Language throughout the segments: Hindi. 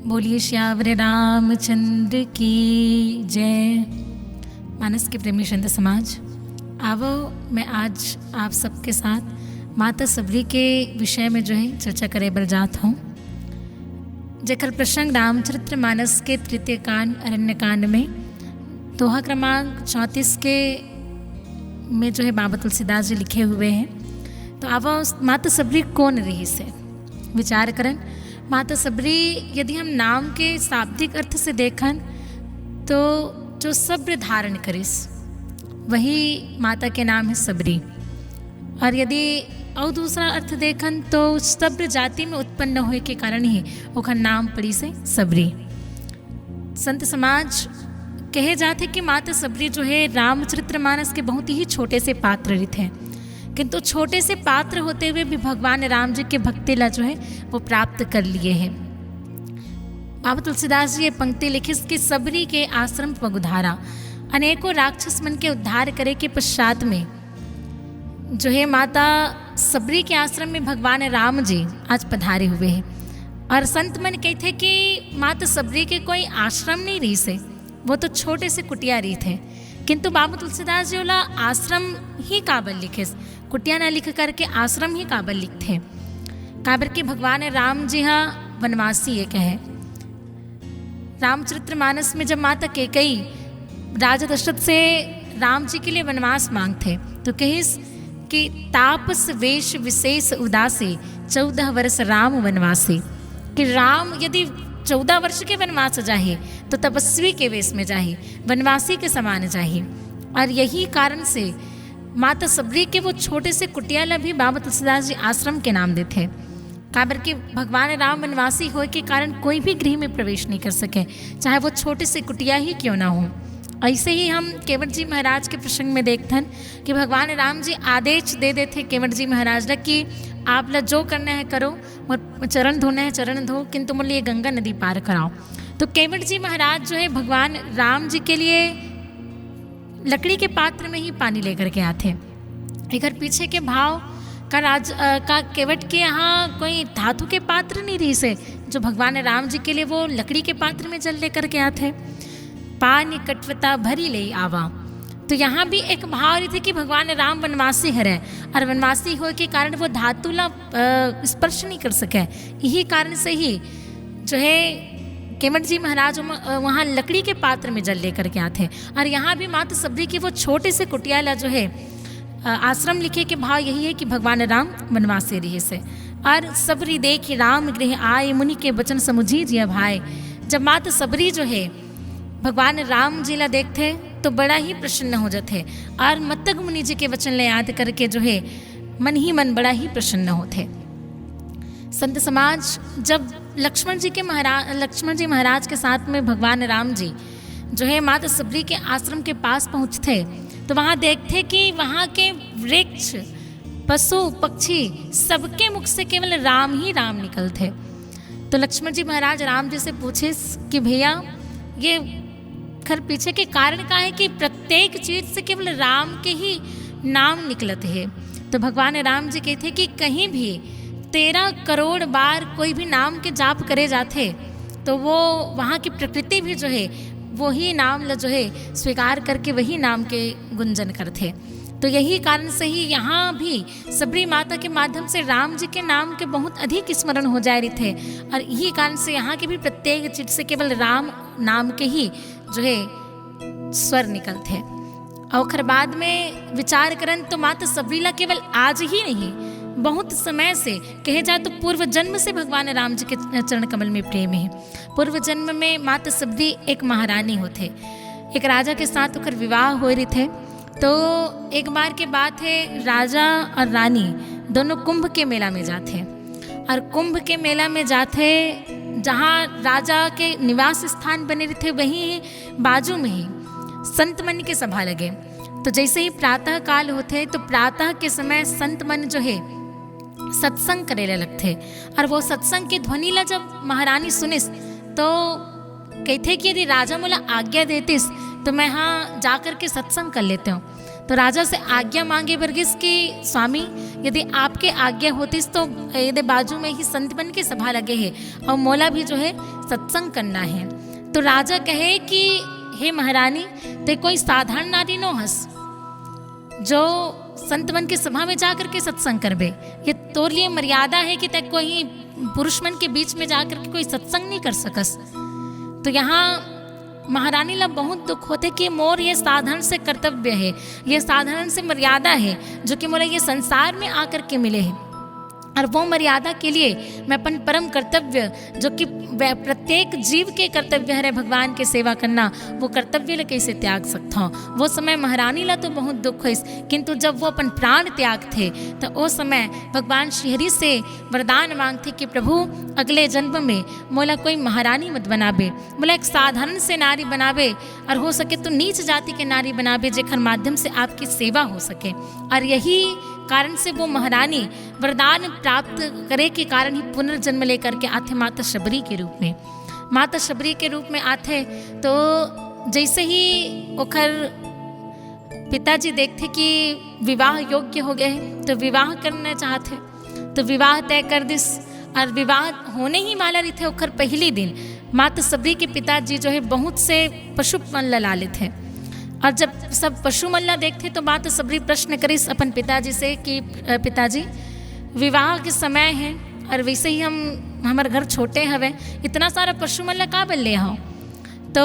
बोलिए श्यावर रामचंद्र की जय। मानस के प्रेमी संत समाज, आवो मैं आज आप सबके साथ माता सबरी के विषय में जो है चर्चा करे बर जात हूँ, जेकर प्रसंग रामचरित्र मानस के तृतीय कांड अरण्य कांड में दोहा क्रमांक 34 के में जो है बाबा तुलसीदास जी लिखे हुए हैं। तो आवो माता सबरी कौन रही से विचार करन। माता सबरी यदि हम नाम के शाब्दिक अर्थ से देखन तो जो सब्र धारण करिस वही माता के नाम है सबरी, और यदि और दूसरा अर्थ देखन तो सब्र जाति में उत्पन्न होए के कारण ही ओखर नाम पड़ी से सबरी। संत समाज कहे जाते कि माता सबरी जो है रामचरित्र मानस के बहुत ही छोटे से पात्र रित हैं, किंतु छोटे से पात्र होते हुए भी भगवान राम जी के भक्ति ला जो है वो प्राप्त कर लिए हैं। बाबा तुलसीदास जी ये पंक्ति लिखी कि सबरी के आश्रम पगुधारा, अनेकों राक्षस मन के उद्धार करे के पश्चात में जो है माता सबरी के आश्रम में भगवान राम जी आज पधारे हुए हैं। और संत मन कहते कि माता सबरी के कोई आश्रम नहीं रही से, वो तो छोटे से कुटिया रही थे, किंतु बाबा तुलसीदास जी वाला आश्रम ही काबल लिखे, कुटिया ना लिख करके आश्रम ही काबल लिखते। काबर के भगवान राम जी हाँ वनवासी एक है। रामचरित्र मानस में जब माता कैकेयी राजा दशरथ से राम जी के लिए वनवास मांगते तो कहिस कि तापस वेश विशेष उदासी 14 वर्ष राम वनवासी, कि राम यदि 14 वर्ष के वनवास जाहे तो तपस्वी के वेश में जाहे, वनवासी के समान जाहे। और यही कारण से माता सबरी के वो छोटे से कुटियाला भी बाबा तुलसीदास जी आश्रम के नाम देते। काबर के भगवान राम वनवासी होए के कारण कोई भी गृह में प्रवेश नहीं कर सके, चाहे वो छोटे से कुटिया ही क्यों ना हो। ऐसे ही हम केवट जी महाराज के प्रसंग में देखथन कि भगवान राम जी आदेश दे देते केवट जी महाराज ला कि आप ला जो करना है करो, और चरण धोना है चरण धो, किंतु मुझे ये गंगा नदी पार कराओ। तो केवट जी महाराज जो है भगवान राम जी के लिए लकड़ी के पात्र में ही पानी लेकर के आते। इधर पीछे के भाव का केवट के यहाँ कोई धातु के पात्र नहीं रही से, जो भगवान राम जी के लिए वो लकड़ी के पात्र में जल लेकर के आते। पानी कटवता भरी ले आवा, तो यहाँ भी एक भाव रही थी कि भगवान राम वनवासी है, और वनवासी हो के कारण वो धातु ला स्पर्श नहीं कर सके। यही कारण से ही जो है केवट जी महाराज वहाँ लकड़ी के पात्र में जल लेकर के आते। और यहाँ भी माता सबरी की वो छोटे से कुटियाला जो है आश्रम लिखे के भाव यही है कि भगवान राम वनवासी रहे से। और सबरी देखी राम गृह आए, मुनि के वचन समुझी जिया भाई। जब माता सबरी जो है भगवान राम जी ला देखते तो बड़ा ही प्रसन्न हो जाते, और मत्तग मुनि जी के वचन ले याद करके जो है मन ही मन बड़ा ही प्रसन्न होते। संत समाज जब लक्ष्मण जी महाराज के साथ में भगवान राम जी जो है माता सबरी के आश्रम के पास पहुँचते तो वहाँ देखते कि वहाँ के वृक्ष पशु पक्षी सबके मुख से केवल राम ही राम निकलते। तो लक्ष्मण जी महाराज राम जी से पूछे कि भैया ये खर पीछे के कारण का है कि प्रत्येक चीज से केवल राम के ही नाम निकलते हैं। तो भगवान राम जी कहते कि कहीं भी 13 करोड़ बार कोई भी नाम के जाप करे जाते तो वो वहाँ की प्रकृति भी जो है वही नाम जो है स्वीकार करके वही नाम के गुंजन करते। तो यही कारण से ही यहाँ भी सबरी माता के माध्यम से राम जी के नाम के बहुत अधिक स्मरण हो जा रहे थे, और यही कारण से यहाँ के भी प्रत्येक चीज से केवल राम नाम के ही जो है स्वर निकलते। और बाद में विचार करन तो माता सबरी ला केवल आज ही नहीं, बहुत समय से कहे जाए तो पूर्व जन्म से भगवान राम जी के चरण कमल में प्रेम है। पूर्व जन्म में माता सबरी एक महारानी होते, एक राजा के साथ होकर विवाह हो रहे थे। तो एक बार के बात है, राजा और रानी दोनों कुंभ के मेला में जाते, और कुंभ के मेला में जाते जहाँ राजा के निवास स्थान बने रहते वहीं बाजू में ही संत मन के सभा लगे। तो जैसे ही प्रातः काल होते तो प्रातः के समय संत मन जो है सत्संग करे लगते, और वो सत्संग की ध्वनि ला जब महारानी सुनिस तो कहते कि यदि राजा मुला आज्ञा देतिस तो मैं हाँ जा कर के सत्संग कर लेते हूँ। तो राजा से आज्ञा मांगे बरगिस कि स्वामी यदि आपके आज्ञा होती तो यदि बाजू में ही संत बन के सभा लगे है और मोला भी जो है सत्संग करना है। तो राजा कहे कि हे महारानी, ते कोई साधारण नारी नो हस जो संत बन के सभा में जा करके सत्संग करबे। ये तोर लिए मर्यादा है कि ते कोई पुरुष मन के बीच में जा करके कोई सत्संग नहीं कर सकस। तो यहाँ महारानी ला बहुत दुख होते कि मोर ये साधारण से कर्तव्य है, ये साधारण से मर्यादा है जो कि मोला ये संसार में आकर के मिले है, और वो मर्यादा के लिए मैं अपन परम कर्तव्य जो कि प्रत्येक जीव के कर्तव्य है भगवान के सेवा करना, वो कर्तव्य ला कैसे त्याग सकता हूँ। वो समय महारानी ला तो बहुत दुख है, किंतु जब वो अपन प्राण त्याग थे तो उस समय भगवान श्रीहरि से वरदान मांगते कि प्रभु अगले जन्म में मोला कोई महारानी मत बनाबे, मोला एक साधारण से नारी बनाबे, और हो सके तो नीच जाति के नारी बनाबे जेखर माध्यम से आपकी सेवा हो सके। और यही कारण से वो महारानी वरदान प्राप्त करे के कारण ही पुनर्जन्म लेकर के आते माता शबरी के रूप में। माता शबरी के रूप में आते तो जैसे ही ओखर पिताजी देखते कि विवाह योग्य हो गए तो विवाह करना चाहते, तो विवाह तय कर दिस। और विवाह होने ही वाला रही थे ओखर पहली दिन माता शबरी के पिताजी जो है बहुत से पशु मन ललाले थे, और जब सब पशु मल्ला देखते तो माता शबरी प्रश्न करिस अपन पिताजी से कि पिताजी विवाह के समय है और वैसे ही हमारे घर छोटे हवे, इतना सारा पशु मल्ला का बल ले हो। तो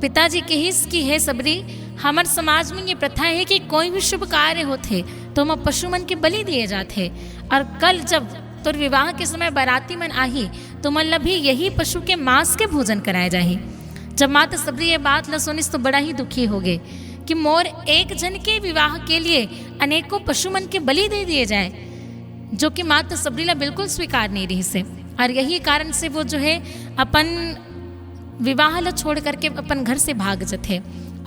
पिताजी कहिस कि हे शबरी, हमारे समाज में ये प्रथा है कि कोई भी शुभ कार्य होते तो हम पशु मन के बलि दिए जाते, और कल जब तोर विवाह के समय बाराती मन आही तो मतलब भी यही पशु के मांस के भोजन कराए जाही। जब माता शबरी ये बात ल सुनिस तो बड़ा ही दुखी हो गए कि मोर एक जन के विवाह के लिए अनेकों पशु मन के बलि दे दिए जाए, जो कि माता शबरी ला बिल्कुल स्वीकार नहीं रही से। और यही कारण से वो जो है अपन विवाह ला छोड़ करके अपन घर से भाग जाते,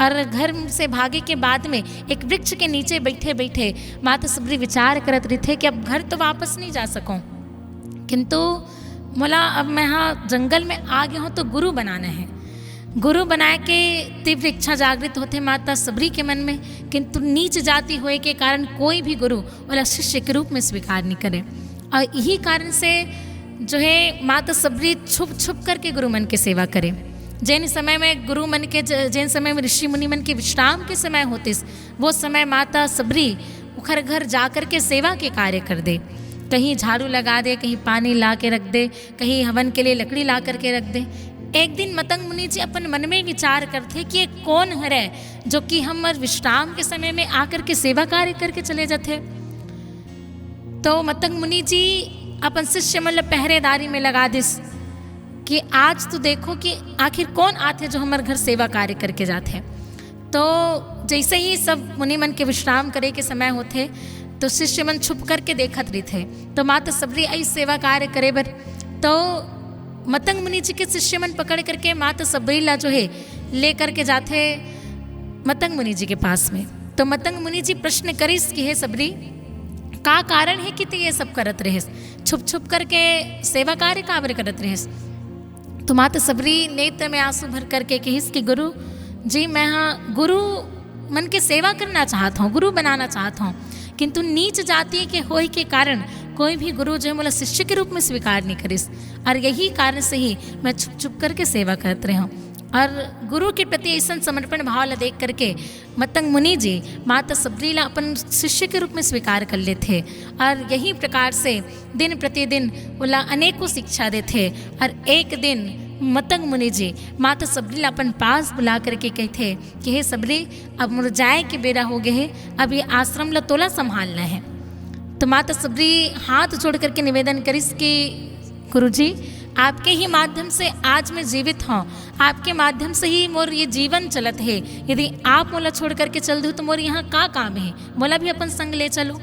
और घर से भागे के बाद में एक वृक्ष के नीचे बैठे बैठे माता शबरी विचार करत रही थे कि अब घर तो वापस नहीं जा सकूं, किंतु मोला अब मैं यहाँ जंगल में आ गया हूँ तो गुरु बनाना है। गुरु बनाए के तीव्र इच्छा जागृत होते माता शबरी के मन में, किंतु नीच जाति होए के कारण कोई भी गुरु वाला शिष्य के रूप में स्वीकार नहीं करे। और यही कारण से जो है माता शबरी छुप छुप करके गुरु मन की सेवा करे। जिन समय में गुरु मन के जिन समय में ऋषि मुनि मन के विश्राम के समय होते वो समय माता शबरी उखर घर जा कर के सेवा के कार्य कर दे, कहीं झाड़ू लगा दे, कहीं पानी ला के रख दे, कहीं हवन के लिए लकड़ी ला करके रख दे। एक दिन मतंग मुनि जी अपन मन में विचार करते कि ये कौन है जो कि हम विश्राम के समय में आकर के सेवा कार्य करके चले जाते। तो मतंग मुनि जी अपन शिष्य मतलब पहरेदारी में लगा दिस कि आज तो देखो कि आखिर कौन आते जो हमारे घर सेवा कार्य करके जाते हैं। तो जैसे ही सब मुनि मन के विश्राम करे के समय होते तो शिष्य मन छुप करके देखत रही थे। तो माता शबरी आई सेवा कार्य करे बर, तो मतंग मुनि जी के शिष्य मन पकड़ करके माता शबरी ला जो है ले करके जाते मतंग मुनि जी के पास में। तो मतंग मुनि जी प्रश्न करिस कि हे शबरी, का कारण है कि ते ये सब करत रहे, छुप छुप करके सेवा कार्य काबर करत रहे। तो माता शबरी नेत्र में आंसू भर करके कहिस कि गुरु जी, मैं हाँ गुरु मन के सेवा करना चाहता हूँ, गुरु बनाना चाहता हूँ, किंतु नीच जाति के होए के कारण कोई भी गुरु जो है मोला शिष्य के रूप में स्वीकार नहीं करिस, और यही कारण से ही मैं छुप छुप करके सेवा करते रहा हूँ। और गुरु के प्रति ऐसा समर्पण भाव ला देख करके मतंग मुनि जी माता शबरी ला अपन शिष्य के रूप में स्वीकार कर लेते, और यही प्रकार से दिन प्रतिदिन बोला अनेकों शिक्षा देते। और एक दिन मतंग मुनि जी माता शबरी ला अपन पास बुला करके कहते कि हे शबरी, अब मुझे जाए के बेरा हो गए है, अब ये आश्रम ला तोला संभालना है। तो माता शबरी हाथ जोड़ करके निवेदन करिस कि गुरुजी, आपके ही माध्यम से आज मैं जीवित हूँ, आपके माध्यम से ही मोर ये जीवन चलत है। यदि आप मोला छोड़ करके चल दो तो मोर यहाँ का काम है, मोला भी अपन संग ले चलो।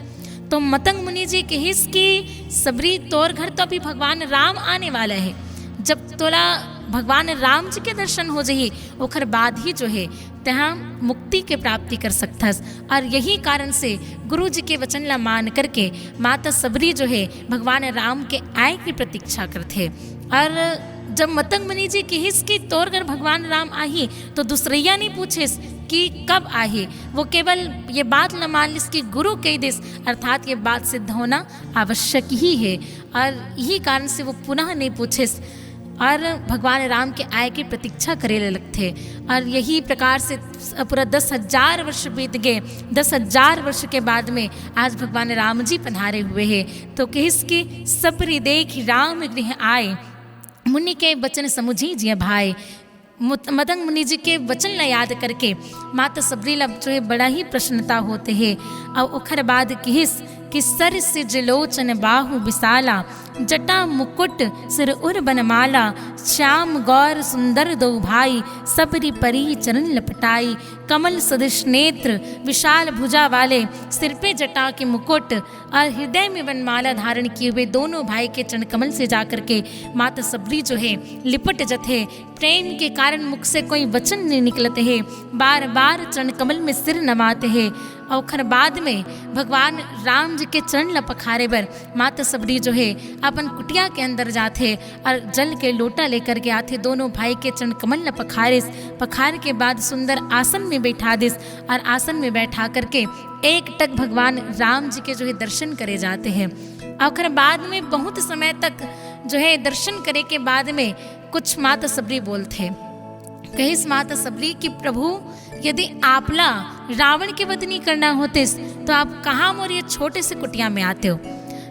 तो मतंग मुनि जी कहिस कि शबरी, तोर घर तो अभी भगवान राम आने वाला है, जब तोला भगवान राम जी के दर्शन हो जाही ओखर बाद ही जो है तहाँ मुक्ति के प्राप्ति कर सकथस। और यही कारण से गुरु जी के वचन ला मान करके माता शबरी जो है भगवान राम के आय की प्रतीक्षा करते। और जब मतंग मुनि जी कहिस कि तोर घर भगवान राम आही तो दूसरैया नहीं पूछिस कि कब आए। वो केवल ये बात न मान लिस कि गुरु कह दिस, अर्थात ये बात सिद्ध होना आवश्यक ही है। और यही कारण से वो पुनः नहीं पूछिस और भगवान राम के आय की प्रतीक्षा करे लगते। और यही प्रकार से पूरा 10,000 वर्ष बीत गए। 10,000 वर्ष के बाद में आज भगवान राम जी पधारे हुए हैं। तो किसकी सबरी देख राम गृह आए, मुनि के वचन समुझी जिय भाई। मदंग मुनि जी के वचन न याद करके माता सबरी लब जो है बड़ा ही प्रसन्नता होते हैं। और उखर बाद किस कि सर से जलोचन बाहु विशाला, जटा मुकुट सिर उर बनमाला, श्याम गौर सुंदर दो भाई, सबरी परी चरण लपटाई। कमल सदृश नेत्र विशाल भुजा वाले, सिर पे जटा के मुकुट और हृदय में वनमाला धारण किए हुए दोनों भाई के चरण कमल से जाकर के माता सबरी जो है लिपट जथे। प्रेम के कारण मुख से कोई वचन नहीं निकलते हैं, बार बार चरण कमल में सिर नवाते हैं। और खर बाद में भगवान राम जी के चरण ल पखारे बर माता सबरी जो है अपन कुटिया के अंदर जाते और जल के लोटा लेकर के आते। दोनों भाई के चरण कमल ल पखार के बाद सुंदर आसन में बैठा दिस और आसन में बैठा करके एक टक भगवान राम जी के जो है दर्शन करे जाते हैं। और खर बाद में बहुत समय तक जो है दर्शन करे के बाद में कुछ माता सबरी बोलते, कहिस माता सबरी कि प्रभु यदि आपला रावण के वध नहीं करना होते तो आप कहाँ मोर ये छोटे से कुटिया में आते हो।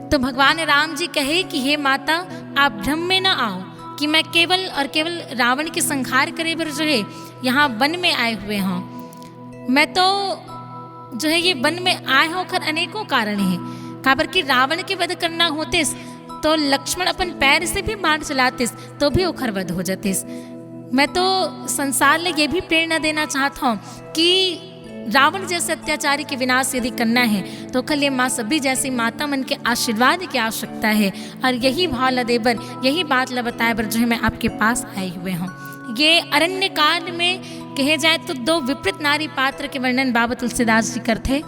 तो भगवान राम जी कहे कि हे माता आप भ्रम में ना आओ कि मैं केवल और केवल रावण के संहार करे बर जो है यहाँ वन में आए हुए हों। मैं तो जो है ये वन में आए होकर अनेकों कारण हैं। काबर कि रावण के वध करना होते तो लक्ष्मण अपन पैर से भी मार चलाते तो भी ओखर वध हो जाते। मैं तो संसार में ये भी प्रेरणा देना चाहता हूँ कि रावण जैसे अत्याचारी के विनाश यदि करना है तो कल ये माँ सबरी जैसी माता मन के आशीर्वाद की आवश्यकता है। और यही भाव ल देबर, यही बात ल बताए बर जो है मैं आपके पास आए हुए हूँ। ये अरण्य काल में कहे जाए तो दो विपरीत नारी पात्र के वर्णन बाबा तुलसीदास जी करते।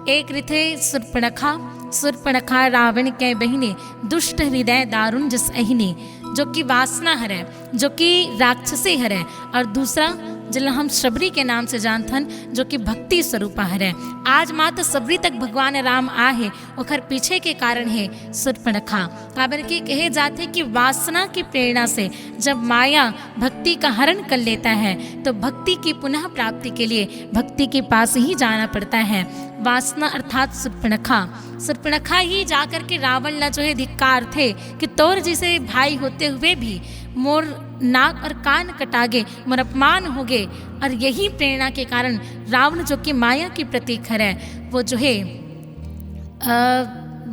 एक रिथे सुरपणखा रावण के बहिने, दुष्ट हृदय दारुण जस अहिने, जो कि वासना हरे, जो कि राक्षसी हरे। और दूसरा जिला हम सबरी के नाम से जानथन, जो कि भक्ति स्वरूपा हरे। आज माता सबरी तक भगवान राम आहे ओखर पीछे के कारण है सुरपणखा। काबर की कहे जाते कि वासना की प्रेरणा से जब माया भक्ति का हरण कर लेता है तो भक्ति की पुनः प्राप्ति के लिए भक्ति के पास ही जाना पड़ता है। वासना अर्थात सुरपणखा ही जाकर के रावण ला जो है धिक्कार थे कि तोर जैसे भाई होते हुए भी मोर नाक और कान कटागे, मोर अपमान हो गए। और यही प्रेरणा के कारण रावण जो कि माया की प्रतीक है वो जो है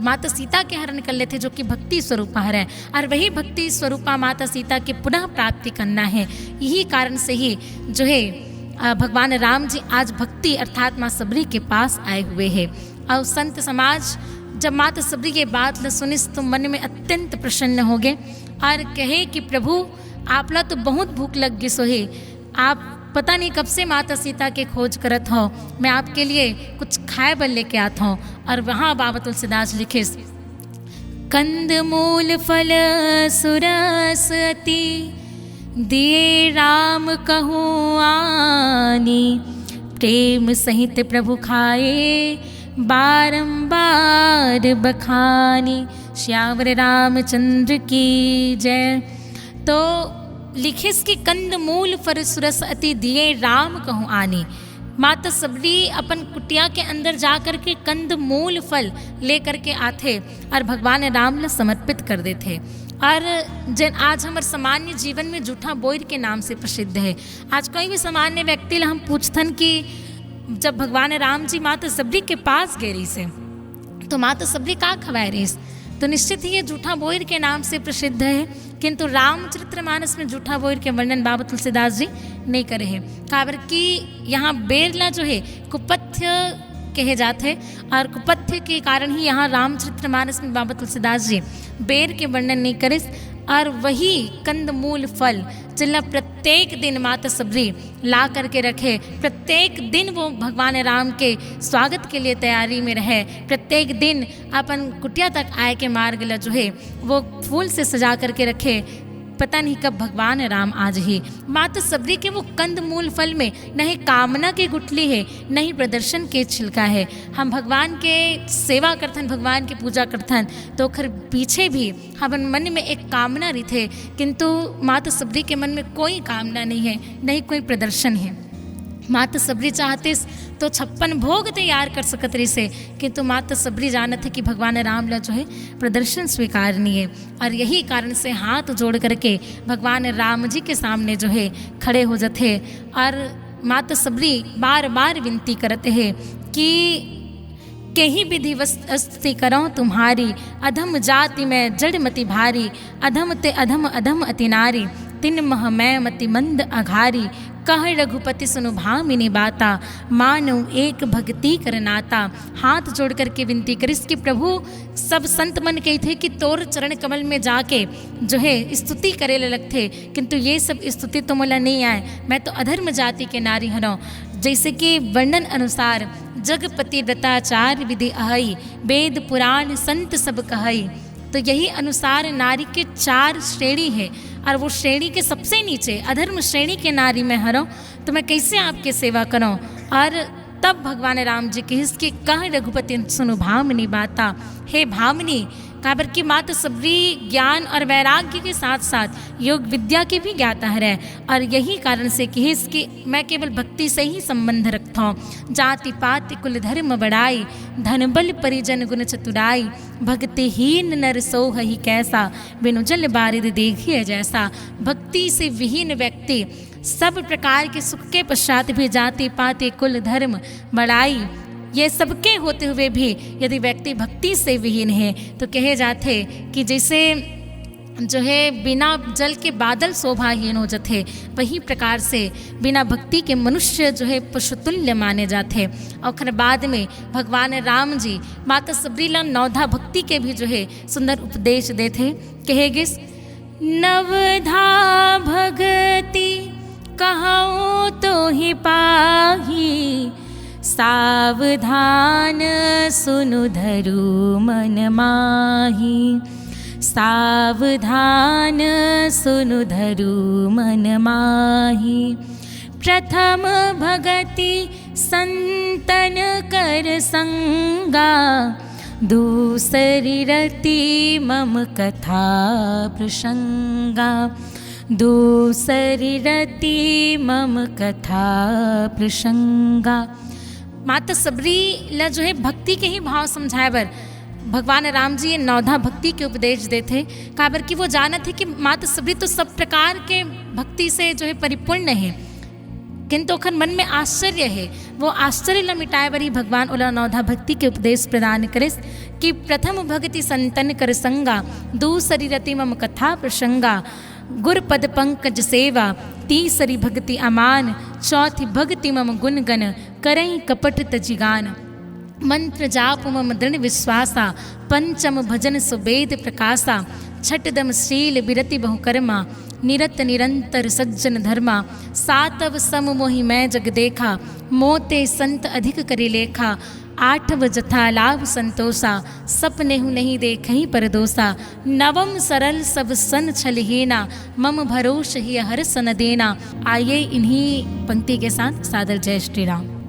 माता सीता के हरण कर लेते, जो कि भक्ति स्वरूपा है। और वही भक्ति स्वरूपा माता सीता की पुनः प्राप्ति करना है। यही कारण से ही जो है भगवान राम जी आज भक्ति अर्थात माँ सबरी के पास आए हुए हैं। और संत समाज जब माता सबरी ये बात सुनिस तो मन में अत्यंत प्रसन्न हो गए और कहे कि प्रभु आपला तो बहुत भूख लग गई सोहे, आप पता नहीं कब से माता सीता के खोज करत हो, मैं आपके लिए कुछ खाए बल लेके आता हूँ। और वहाँ बाबा तुलसीदास लिखे, कंद मूल फल सुरस अति, दिए राम कहूँ आनी, प्रेम सहित प्रभु खाए बारंबार बखानी। श्यावर रामचंद्र की जय। तो लिखिस की कंद मूल फल सुरस अति, दिए राम कहूँ आनी। माता सबरी अपन कुटिया के अंदर जाकर के कंद मूल फल लेकर के आते और भगवान राम ने समर्पित कर देते। और जन आज हमारे सामान्य जीवन में जूठा बोइर के नाम से प्रसिद्ध है। आज कोई भी सामान्य व्यक्ति ला हम पूछथन कि जब भगवान राम जी माता सबरी के पास गए रही से तो माता सबरी का खवाए रही, तो निश्चित ही ये जूठा बोइर के नाम से प्रसिद्ध है। किंतु रामचरितमानस में जूठा बोइर के वर्णन बाबा तुलसीदास जी नहीं करे हैं। काबर कि यहाँ बेरला जो है कुपथ्य कहे जाते हैं और कुपथ्य के कारण ही यहाँ रामचरितमानस में बाबा तुलसीदास जी बेर के वर्णन नहीं करे। और वही कंद मूल फल जिला प्रत्येक दिन माता सबरी ला करके रखे, प्रत्येक दिन वो भगवान राम के स्वागत के लिए तैयारी में रहे। प्रत्येक दिन अपन कुटिया तक आए के मार्ग ला जो है वो फूल से सजा करके रखे। पता नहीं कब भगवान राम आज ही। माता सबरी के वो कंद मूल फल में न ही कामना के गुठली है, न ही प्रदर्शन के छिलका है। हम भगवान के सेवा करथन, भगवान की पूजा करथन, तो खर पीछे भी हम मन में एक कामना रही थे, किंतु माता सबरी के मन में कोई कामना नहीं है, नहीं कोई प्रदर्शन है। माता सबरी चाहते तो 56 भोग तैयार कर सकत रही से, किंतु माता सबरी जानत है कि भगवान राम ला जो है प्रदर्शन स्वीकार नहीं है। और यही कारण से हाथ जोड़ करके भगवान राम जी के सामने जो है खड़े हो जाते और माता सबरी बार बार विनती करते हैं कि कहीं विधि वस्ती करो तुम्हारी, अधम जाति में जड़मति भारी, अधम ते अधम अधम अति नारी, तिन मह मैं मति मंद अघारी, कह रघुपति सुनु भामिनी बाता, मानव एक भक्ति करनाता। हाथ जोड़ करके विनती कर इसके प्रभु सब संत मन कही थे कि तोर चरण कमल में जाके जो है स्तुति करे लगते, किंतु ये सब स्तुति तो मोला नहीं आए, मैं तो अधर्म जाति के नारी हनो। जैसे कि वर्णन अनुसार जगपति व्रताचार्य विधि अहई, वेद पुराण संत सब कहई। तो यही अनुसार नारी के 4 श्रेणी है और वो श्रेणी के सबसे नीचे अधर्म श्रेणी के नारी में हरो, तो मैं कैसे आपके सेवा करूं। और तब भगवान राम जी के इसके कह रघुपति सुनु भामिनी बाता, हे भामिनी, काबर की माता सबरी ज्ञान और वैराग्य के साथ साथ योग विद्या के भी ज्ञाता है, और यही कारण से कि इसकी मैं केवल भक्ति से ही संबंध रखता हूँ। जाति पाति कुल धर्म बढ़ाई, धन बल परिजन गुण चतुराई, भक्तिहीन नर सोह ही कैसा, बिनु जल बारिद देखिए जैसा। भक्ति से विहीन व्यक्ति सब प्रकार के सुख के पश्चात भी जाति पाति कुल धर्म बढ़ाई ये सबके होते हुए भी यदि व्यक्ति भक्ति से विहीन है, तो कहे जाते कि जैसे जो है बिना जल के बादल शोभाहीन हो जाते, वही प्रकार से बिना भक्ति के मनुष्य जो है पशुतुल्य माने जाते। और फिर बाद में भगवान राम जी माता सबरी ला नवधा भक्ति के भी जो है सुंदर उपदेश देते। कहेगे नवधा भगति कहूँ तो ही पाही, सावधान सुनु धरु मन माही, सावधान सुनु धरु मन माही। प्रथम भगति संतन कर संगा, दूसरी रति मम कथा प्रसंगा, दूसरी रति मम कथा प्रसंगा। माता सबरी ला जो है भक्ति के ही भाव समझाए बर भगवान राम जी नवधा भक्ति के उपदेश देते। काबर कि वो जानत है कि माता सबरी तो सब प्रकार के भक्ति से जो है परिपूर्ण है, किंतु ओखर मन में आश्चर्य है। वो आश्चर्य ला मिटाए बर ही भगवान ओला नवधा भक्ति के उपदेश प्रदान करे कि प्रथम भक्ति संतन कर संगा, दूसरी रति मम कथा प्रसंगा, गुरपद पंकज सेवा, तीसरी भक्ति अमान, चौथी भक्ति मम गुण गण, करई कपट तजिगान, मंत्र जाप मम दृढ़ विश्वासा, पंचम भजन सुवेद प्रकाशा, छठदम शील बिरति बहुकर्मा, निरत निरंतर सज्जन धर्मा, सातव सम मोहि मैं जग देखा, मोते संत अधिक करि लेखा, आठव जथा लाभ संतोषा, सपने हूँ नहीं देखहीं पर दोषा, नवम सरल सब सन छलहीना, मम भरोस ही हर सन देना। आइए इन्हीं पंक्ति के साथ सादर जय श्री राम।